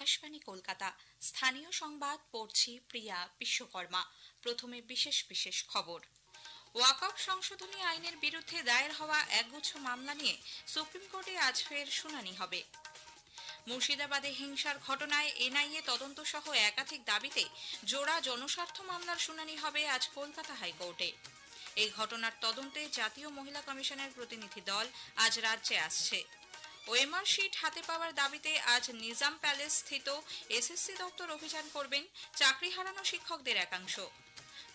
আকাশবাণী কলকাতা। স্থানীয় সংবাদ পড়ছি প্রিয়া বিশ্বকর্মা। প্রথমে বিশেষ বিশেষ খবর। ওয়াকফ সংশোধনী আইনের বিরুদ্ধে দায়ের হওয়া একগুচ্ছ মামলা নিয়ে সুপ্রিম কোর্টে আজ ফের শুনানি হবে। মুর্শিদাবাদে হিংসার ঘটনায় এনআইএ তদন্ত সহ একাধিক দাবিতে জোড়া জনস্বার্থ মামলার শুনানি হবে আজ কলকাতা হাইকোর্টে। এই ঘটনার তদন্তে জাতীয় মহিলা কমিশনের প্রতিনিধি দল আজ রাজ্যে আসছে। ওএমআর শিট হাতে পাওয়ার দাবিতে আজ নিজাম প্যালেস স্থিত এসএসসি দপ্তর অভিযান করবেন চাকরি হারানো শিক্ষকদের একাংশ।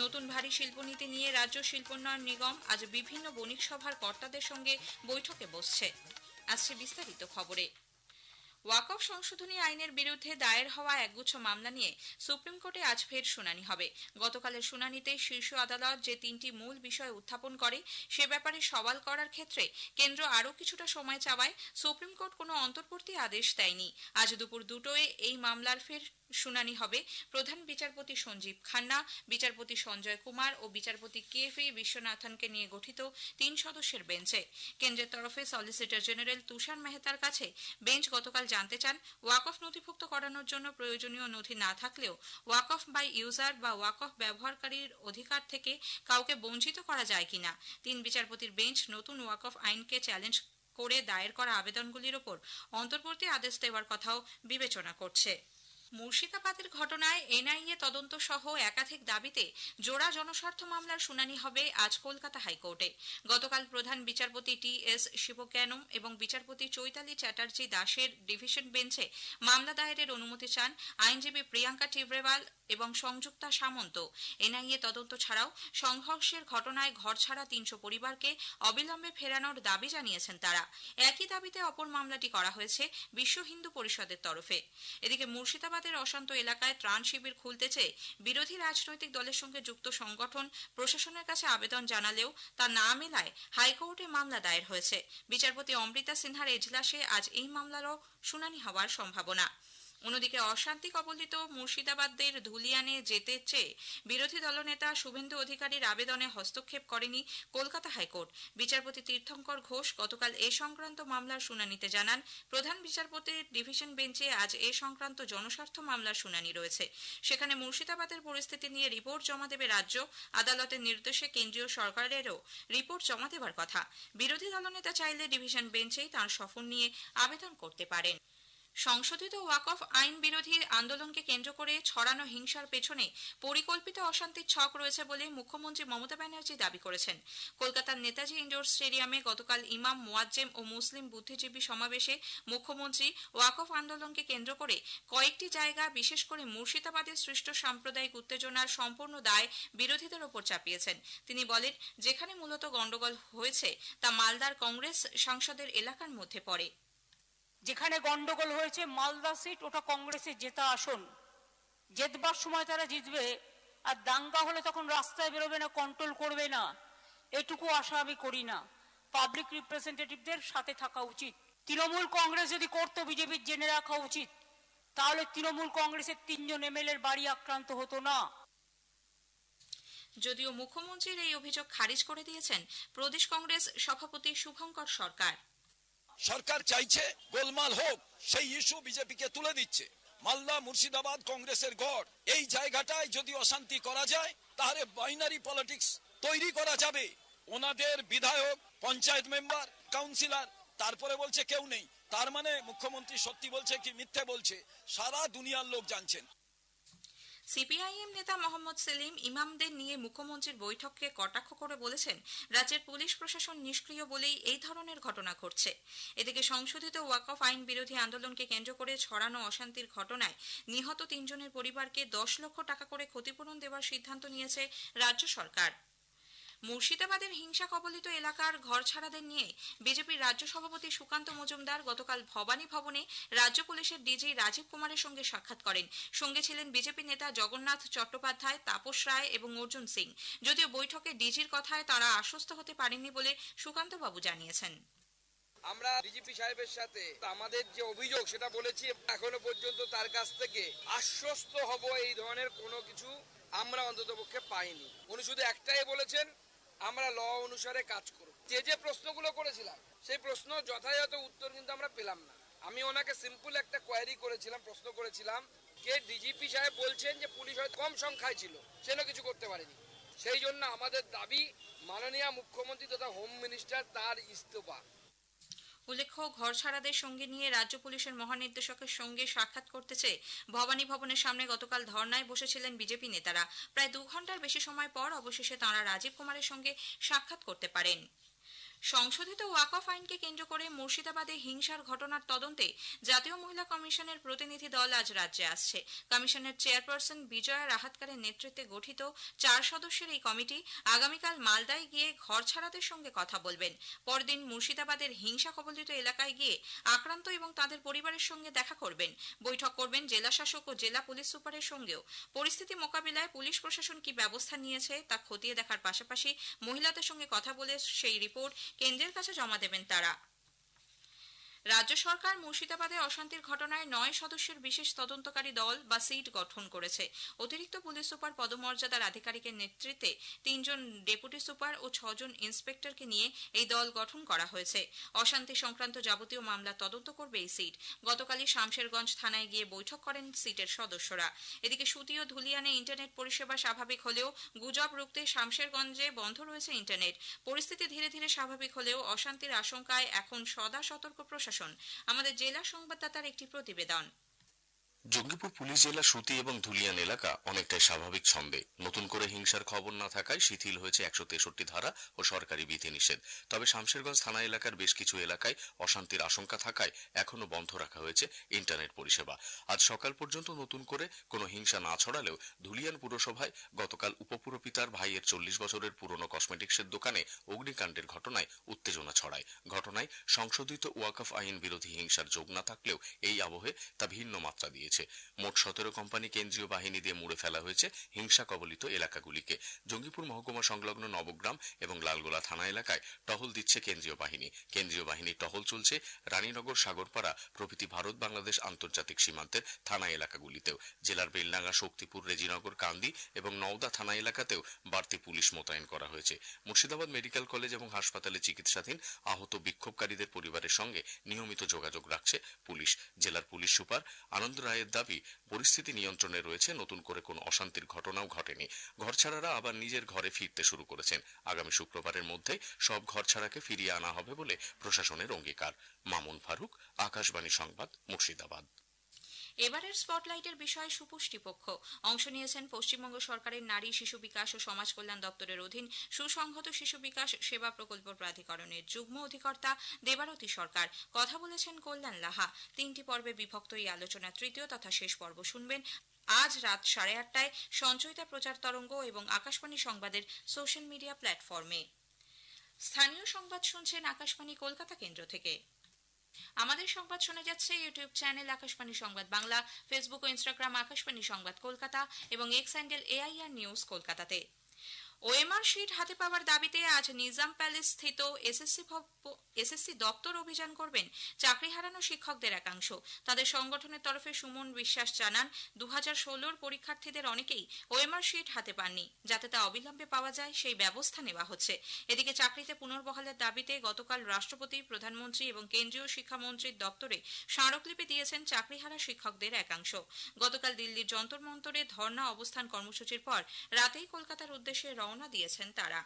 নতুন ভারী শিল্পনীতি নিয়ে রাজ্য শিল্পোন্নয়ন নিগম আজ বিভিন্ন বণিক সভার কর্তাদের সঙ্গে বৈঠকে বসছে। আসছে বিস্তারিত খবরে। ওয়াকফ সংশোধনী আইনের বিরুদ্ধে দায়ের হওয়া একগুচ্ছ মামলা নিয়ে সুপ্রিম কোর্টে আজ ফের শুনানি হবে। গতকালের শুনানিতে শীর্ষ আদালত যে তিনটি মূল বিষয় উত্থাপন করে সে ব্যাপারে সওয়াল করার ক্ষেত্রে কেন্দ্র আরও কিছুটা সময় চাওয়ায় সুপ্রিম কোর্ট কোনো অন্তর্বর্তী আদেশ দেয়নি। আজ দুপুর 2টোয় এই মামলার ফের শুনানি হবে প্রধান বিচারপতি সঞ্জীব খান্না, বিচারপতি সঞ্জয় কুমার ও বিচারপতি KV বিশ্বনাথনকে নিয়ে গঠিত 3 সদস্যের বেঞ্চে। কেন্দ্রের তরফে সলিসিটর জেনারেল তুষার মেহতার কাছে বেঞ্চ গতকাল জানতে চান, ওয়াকফ নথিভুক্ত করানোর জন্য প্রয়োজনীয় নথি না থাকলেও ওয়াকফ বাই ইউজার বা ওয়াকফ ব্যবহারকারীর অধিকার থেকে কাউকে বঞ্চিত করা যায় কিনা। 3 বিচারপতির বেঞ্চ নতুন ওয়াকফ আইনকে চ্যালেঞ্জ করে দায়ের করা আবেদনগুলির ওপর অন্তর্বর্তী আদেশ দেওয়ার কথাও বিবেচনা করছে। মুর্শিদাবাদের ঘটনায় এনআইএ তদন্ত সহ একাধিক দাবিতে জোড়া জনস্বার্থ মামলার শুনানি হবে আজ কলকাতা হাইকোর্টে। গতকাল প্রধান বিচারপতি TS শিবজ্ঞানম এবং বিচারপতি চৈতালি চ্যাটার্জি দাসের ডিভিশন বেঞ্চে মামলা দায়েরের অনুমতি চান আইনজীবী প্রিয়াঙ্কা টিব্রেওয়াল এবং সংযুক্তা সামন্ত। এনআইএ তদন্ত ছাড়াও সংঘর্ষের ঘটনায় ঘরছাড়া 300 পরিবারকে অবিলম্বে ফেরানোর দাবি জানিয়েছেন তারা। একই দাবিতে অপর মামলাটি করা হয়েছে বিশ্ব হিন্দু পরিষদের তরফে। এদিকে মুর্শিদাবাদের অশান্ত এলাকায় ত্রাণ শিবির খুলতে চেয়ে বিরোধী রাজনৈতিক দলের সঙ্গে যুক্ত সংগঠন প্রশাসনের কাছে আবেদন জানালেও তা না মেলায় হাইকোর্টে মামলা দায়ের হয়েছে। বিচারপতি অমৃতা সিনহার এজলাসে আজ এই মামলারও শুনানি হওয়ার সম্ভাবনা। অন্যদিকে অশান্তি কবলিত মুর্শিদাবাদের ধুলিয়ানে যেতে চেয়ে বিরোধী দলনেতা শুভেন্দু অধিকারীর আবেদনে হস্তক্ষেপ করেনি কলকাতা হাইকোর্ট। বিচারপতি তীর্থঙ্কর ঘোষ গতকাল এ সংক্রান্ত মামলার শুনানিতে জানান, প্রধান বিচারপতির ডিভিশন বেঞ্চে আজ এ সংক্রান্ত জনস্বার্থ মামলার শুনানি রয়েছে। সেখানে মুর্শিদাবাদের পরিস্থিতি নিয়ে রিপোর্ট জমা দেবে রাজ্য। আদালতের নির্দেশে কেন্দ্রীয় সরকারেরও রিপোর্ট জমা দেবার কথা। বিরোধী দলনেতা চাইলে ডিভিশন বেঞ্চেই তাঁর সফর নিয়ে আবেদন করতে পারেন। সংশোধিত ওয়াকফ আইন বিরোধী আন্দোলনকে কেন্দ্র করে ছড়ানো হিংসার পেছনে পরিকল্পিত অশান্তির ছক রয়েছে বলে মুখ্যমন্ত্রী মমতা ব্যানার্জি দাবি করেছেন। কলকাতার নেতাজি ইন্ডোর স্টেডিয়ামে গতকাল ইমাম মুয়াজ্জেম ও মুসলিম বুদ্ধিজীবী সমাবেশে মুখ্যমন্ত্রী ওয়াকফ আন্দোলনকে কেন্দ্র করে কয়েকটি জায়গা বিশেষ করে মুর্শিদাবাদে সৃষ্ট সাম্প্রদায়িক উত্তেজনার সম্পূর্ণ দায় বিরোধীদের ওপর চাপিয়েছেন। তিনি বলেন, যেখানে মূলত গন্ডগোল হয়েছে তা মালদার কংগ্রেস সাংসদের এলাকার মধ্যে পড়ে। যেখানে গন্ডগোল হয়েছে মালদা সিট, ওটা কংগ্রেসের জেতা আসন, জেতবার সময় তারা জিতবে, আর দাঙ্গা হলে তখন রাস্তায় বেরোবে না, কন্ট্রোল করবে না, এটুকু আশা আমি করি না। পাবলিক রিপ্রেজেন্টেটিভদের সাথে থাকা উচিত। তৃণমূল কংগ্রেস যদি করতো, বিজেপির জেনে রাখা উচিত, তাহলে তৃণমূল কংগ্রেসের 3 জন MLA-র বাড়ি আক্রান্ত হতো না। যদিও মুখ্যমন্ত্রীর এই অভিযোগ খারিজ করে দিয়েছেন প্রদেশ কংগ্রেস সভাপতি শুভঙ্কর সরকার। সরকার চাইছে গোলমাল হোক, সেই ইস্যু বিজেপিকে তুলে দিচ্ছে। মালদা মুর্শিদাবাদ কংগ্রেসের গড়, এই জায়গাটায় যদি অশান্তি করা যায় তাহলে বাইনারি পলিটিক্স তৈরি করা যাবে। ওনাদের বিধায়ক, পঞ্চায়েত মেম্বার, কাউন্সিলর, তারপরে বলছে কেউ নেই। তার মানে মুখ্যমন্ত্রী সত্যি বলছে কি মিথ্যে বলছে সারা দুনিয়ার লোক জানছেন। সিপিআইএম নেতা মোহাম্মদ সেলিম ইমামদের নিয়ে মুখ্যমন্ত্রীর বৈঠককে কটাক্ষ করে বলেছেন, রাজ্যের পুলিশ প্রশাসন নিষ্ক্রিয় বলেই এই ধরনের ঘটনা ঘটছে। এদিকে সংশোধিত ওয়াকফ আইন বিরোধী আন্দোলনকে কেন্দ্র করে ছড়ানো অশান্তির ঘটনায় নিহত 3 জনের পরিবারকে 10 লক্ষ টাকা করে ক্ষতিপূরণ দেওয়ার সিদ্ধান্ত নিয়েছে রাজ্য সরকার। মুর্শিদাবাদের হিংসা কবলিত এলাকার ঘরছাড়াদের নিয়ে বিজেপির রাজ্য সভাপতি সুকান্ত মজুমদার গতকাল ভবানী ভবনে রাজ্য পুলিশের ডিজি রাজীব কুমারের সঙ্গে সাক্ষাৎ করেন। সঙ্গে ছিলেন বিজেপি নেতা জগন্নাথ চট্টোপাধ্যায়, তাপস রায় এবং অর্জুন সিং। যদিও বৈঠকে ডিজির কথায় তারা আশ্বস্ত হতে পারেননি বলে সুকান্ত বাবু জানিয়েছেন। আমরা ডিজিপি সাহেবের সাথে আমাদের যে অভিযোগ সেটা বলেছি, এখনো পর্যন্ত তার কাছ থেকে আশ্বস্ত হব এই ধরনের কোনো কিছু আমরা অন্ততপক্ষে পাইনি। উনি শুধু একটাই বলেছেন, আমরা ল অনুসারে কাজ করব। যে প্রশ্নগুলো করেছিলাম সেই প্রশ্ন যথাযথ উত্তর কিন্তু আমরা পেলাম না। আমি ওনাকে সিম্পল একটা কোয়ারি করেছিলাম, প্রশ্ন করেছিলাম যে ডিজিপি সাহেব বলছেন যে পুলিশ হয়তো কম সংখ্যায় ছিল, সেটা কিছু করতে পারেনি। সেই জন্য আমাদের দাবি মাননীয় মুখ্যমন্ত্রী তথা হোম মিনিস্টার তার ইস্তফা। উল্লেখ্য, ঘর ছাড়াদের সঙ্গে নিয়ে রাজ্য পুলিশের মহানির্দেশকের সঙ্গে সাক্ষাৎ করতে চেয়ে ভবানী ভবনের সামনে গতকাল ধর্নায় বসেছিলেন বিজেপি নেতারা। প্রায় 2 ঘন্টার বেশি সময় পর অবশেষে তাঁরা রাজীব কুমারের সঙ্গে সাক্ষাৎ করতে পারেন। সংশোধিত ওয়াকফ আইনকে কেন্দ্র করে মুর্শিদাবাদে হিংসার ঘটনার তদন্তে জাতীয় মহিলা কমিশনের প্রতিনিধি দল আজ রাজ্যে আসছে। কমিশনের চেয়ারপারসন বিজয়া রাহাতকারের নেতৃত্বে গঠিত 4 সদস্যের এই কমিটি আগামীকাল মালদায় গিয়ে ঘর ছাড়াদের সঙ্গে কথা বলবেন। পরদিন মুর্শিদাবাদের হিংসা কবলিত এলাকায় গিয়ে আক্রান্ত এবং তাদের পরিবারের সঙ্গে দেখা করবেন। বৈঠক করবেন জেলা শাসক ও জেলা পুলিশ সুপারের সঙ্গেও। পরিস্থিতি মোকাবিলায় পুলিশ প্রশাসন কি ব্যবস্থা নিয়েছে তা খতিয়ে দেখার পাশাপাশি মহিলাদের সঙ্গে কথা বলে সেই রিপোর্ট কেন্দ্রের কাছে জমা দেবেন তারা। রাজ্য সরকার মুর্শিদাবাদে অশান্তির ঘটনায় 9 সদস্যের বিশেষ তদন্তকারী দল বা সিট গঠন করেছে। অতিরিক্ত পুলিশ সুপার পদমর্যাদার আধিকারিকের নেতৃত্বে 3 জন ডেপুটি সুপার ও 6 জন ইন্সপেক্টরকে নিয়ে এই দল গঠন করা হয়েছে। অশান্তি সংক্রান্ত যাবতীয় মামলা তদন্ত করবে এই সিট। গতকালই শামশেরগঞ্জ থানায় গিয়ে বৈঠক করেন সিটের সদস্যরা। এদিকে সুতি ও ধুলিয়ানে ইন্টারনেট পরিষেবা স্বাভাবিক হলেও গুজব রুখতে শামশেরগঞ্জে বন্ধ রয়েছে ইন্টারনেট। পরিস্থিতি ধীরে ধীরে স্বাভাবিক হলেও অশান্তির আশঙ্কায় এখন সদা সতর্ক প্রশাসন। আমাদের জেলা সংবাদদাতার একটি প্রতিবেদন। জঙ্গিপুর পুলিশ জেলা সুতি এবং ধুলিয়ান এলাকা অনেকটাই স্বাভাবিক ছন্দে। নতুন করে হিংসার খবর না থাকায় শিথিল হয়েছে 163 ধারা ও সরকারি বিধিনিষেধ। তবে শামশেরগঞ্জ থানা এলাকার বেশ কিছু এলাকায় অশান্তির আশঙ্কা থাকায় এখনো বন্ধ রাখা হয়েছে ইন্টারনেট পরিষেবা। আজ সকাল পর্যন্ত নতুন করে কোনো হিংসা না ছড়ালেও ধুলিয়ান পুরসভায় গতকাল উপপুরপিতার ভাইয়ের 40 বছরের পুরনো কসমেটিক্সের দোকানে অগ্নিকাণ্ডের ঘটনায় উত্তেজনা ছড়ায়। ঘটনায় সংশোধিত ওয়াকফ আইন বিরোধী হিংসার যোগ না থাকলেও এই আবহে তা ভিন্ন মাত্রা দিয়েছে। মোট 17 কোম্পানি কেন্দ্রীয় বাহিনী দিয়ে মুড়ে ফেলা হয়েছে হিংসা কবলিত এলাকাগুলিকে। জঙ্গিপুর মহকুমা সংলগ্ন নবগ্রাম এবং লালগোলা থানা এলাকায় টহল দিচ্ছে কেন্দ্রীয় বাহিনী। কেন্দ্রীয় বাহিনীর টহল চলছে রানীনগর, সাগরপাড়া প্রভৃতি ভারত বাংলাদেশ আন্তর্জাতিক সীমান্তের থানা এলাকাগুলিতেও। জেলার বেলডাঙ্গা, শক্তিপুর, রেজিনগর, কান্দি এবং নওদা থানা এলাকাতেও বাড়তি পুলিশ মোতায়েন করা হয়েছে। মুর্শিদাবাদ মেডিকেল কলেজ এবং হাসপাতালে চিকিৎসাধীন আহত বিক্ষোভকারীদের পরিবারের সঙ্গে নিয়মিত যোগাযোগ রাখছে পুলিশ। জেলার পুলিশ সুপার আনন্দ রায়ের দাবি, পরিস্থিতি নিয়ন্ত্রণে রয়েছে, নতুন করে কোনো অশান্তির ঘটনাও ঘটেনি। ঘরছাড়ারা আবার নিজের ঘরে ফিরতে শুরু করেছেন। আগামী শুক্রবারের মধ্যে সব ঘরছাড়াকে ফিরিয়ে আনা হবে বলে প্রশাসনের অঙ্গীকার। মামুন ফারুক, আকাশবাণী সংবাদ, মুর্শিদাবাদ। এবারের স্পটলাইটের বিষয়ে সুপুষ্টি পক্ষ অংশ নিয়েছেন পশ্চিমবঙ্গ সরকারের নারী, শিশু বিকাশ ও সমাজ কল্যাণ দপ্তরের অধীন সুসংহত শিশু বিকাশ সেবা প্রকল্প প্রাধিকরণের যুগ্ম অধিকর্তা দেবারতী সরকার। কথা বলেছেন কল্যাণ লাহা। 3টি পর্বে বিভক্ত এই আলোচনা তৃতীয় তথা শেষ পর্ব শুনবেন আজ রাত 8:30টায় সঞ্চয়িতা প্রচার তরঙ্গ এবং আকাশবাণী সংবাদের সোশ্যাল মিডিয়া প্ল্যাটফর্মে। স্থানীয় সংবাদ শুনছেন আকাশবাণী কলকাতা কেন্দ্র থেকে। আমাদের সংবাদ শোনা যাচ্ছে ইউটিউব চ্যানেল আকাশবাণী সংবাদ বাংলা, ফেসবুক ও ইনস্টাগ্রাম আকাশবাণী সংবাদ কলকাতা এবং এক্স হ্যান্ডেল AIR নিউজ কলকাতাতে। ওএমআর শিট হাতে পাওয়ার দাবিতে আজ নিজাম প্যালেস স্থিত এসএসসি দপ্তর অভিযান করবেন চাকরি হারানো শিক্ষকদের একাংশ। তাদের সংগঠনের তরফে সুমন বিশ্বাস জানান, 2016 পরীক্ষার্থীদের অনেকেই ওএমআর শিট হাতে পাননি। যাতে তা অবিলম্বে পাওয়া যায় সেই ব্যবস্থা নেওয়া হচ্ছে। এদিকে চাকরিতে পুনর্বহালের দাবিতে গতকাল রাষ্ট্রপতি, প্রধানমন্ত্রী এবং কেন্দ্রীয় শিক্ষামন্ত্রীর দপ্তরে স্মারকলিপি দিয়েছেন চাকরিহারা শিক্ষকদের একাংশ। গতকাল দিল্লির যন্তর মন্তরে ধর্ণা অবস্থান কর্মসূচির পর রাতেই কলকাতার উদ্দেশ্যে রওনা দিয়েছেন তারা।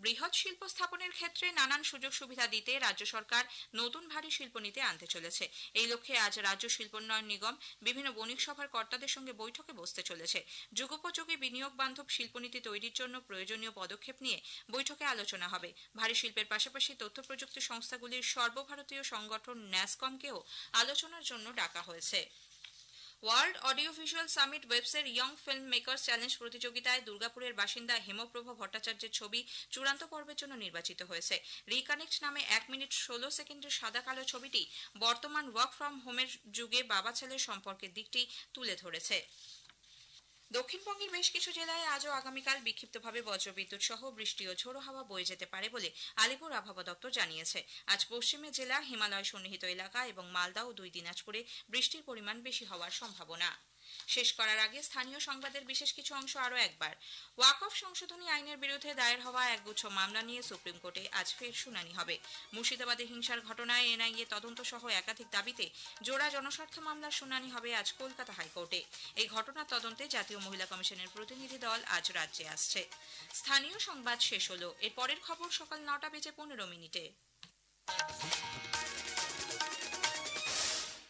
বৃহৎ শিল্প স্থাপনের ক্ষেত্রে নানান সুযোগ সুবিধা দিতে রাজ্য সরকার নতুন ভারী শিল্পনীতি আনতে চলেছে। এই লক্ষ্যে আজ রাজ্য শিল্পোন্নয়ন নিগম বিভিন্ন বণিক সভার কর্তাদের সঙ্গে বৈঠকে বসতে চলেছে। যুগোপযোগী বিনিয়োগ বান্ধব শিল্পনীতি তৈরির জন্য প্রয়োজনীয় পদক্ষেপ নিয়ে বৈঠকে আলোচনা হবে। ভারী শিল্পের পাশাপাশি তথ্য প্রযুক্তি সংস্থাগুলির সর্বভারতীয় সংগঠন ন্যাসকমকেও আলোচনার জন্য ডাকা হয়েছে। ওয়ার্ল্ড অডিও ভিজুয়াল সামিট ওয়েবসের ইয়ং ফিল্ম মেকার্স চ্যালেঞ্জ প্রতিযোগিতায় দুর্গাপুরের বাসিন্দা হেমপ্রভ ভট্টাচার্যের ছবি চূড়ান্ত পর্বের জন্য নির্বাচিত হয়েছে। রিকানেক্ট নামে 1 মিনিট 16 সেকেন্ডের সাদা কালো ছবিটি বর্তমান ওয়ার্ক ফ্রম হোমের যুগে বাবা ছেলের সম্পর্কের দিকটি তুলে ধরেছে। দক্ষিণবঙ্গের বেশ কিছু জেলায় আজ ও আগামীকাল বিক্ষিপ্তভাবে বজ্রবিদ্যুৎ সহ বৃষ্টি ও ঝোড়ো হাওয়া বয়ে যেতে পারে বলে আলিপুর আবহাওয়া দপ্তর জানিয়েছে। আজ পশ্চিমে জেলা, হিমালয় সন্নিহিত এলাকা এবং মালদা ও 2 দিনাজপুরে বৃষ্টির পরিমাণ বেশি হওয়ার সম্ভাবনা। শেষ করার আগে স্থানীয় সংবাদের বিশেষ কিছু অংশ আরও একবার। ওয়াকফ সংশোধনী আইনের বিরুদ্ধে দায়ের হওয়া একগুচ্ছ মামলা নিয়ে সুপ্রিম কোর্টে আজ ফের শুনানি হবে। মুর্শিদাবাদে হিংসার ঘটনায় এনআইএ তদন্ত সহ একাধিক দাবিতে জোড়া জনস্বার্থ মামলার শুনানি হবে আজ কলকাতা হাইকোর্টে। এই ঘটনার তদন্তে জাতীয় মহিলা কমিশনের প্রতিনিধি দল আজ রাজ্যে আসছে। স্থানীয় সংবাদ শেষ হলো। এর পরের খবর সকাল 9:15 মিনিটে।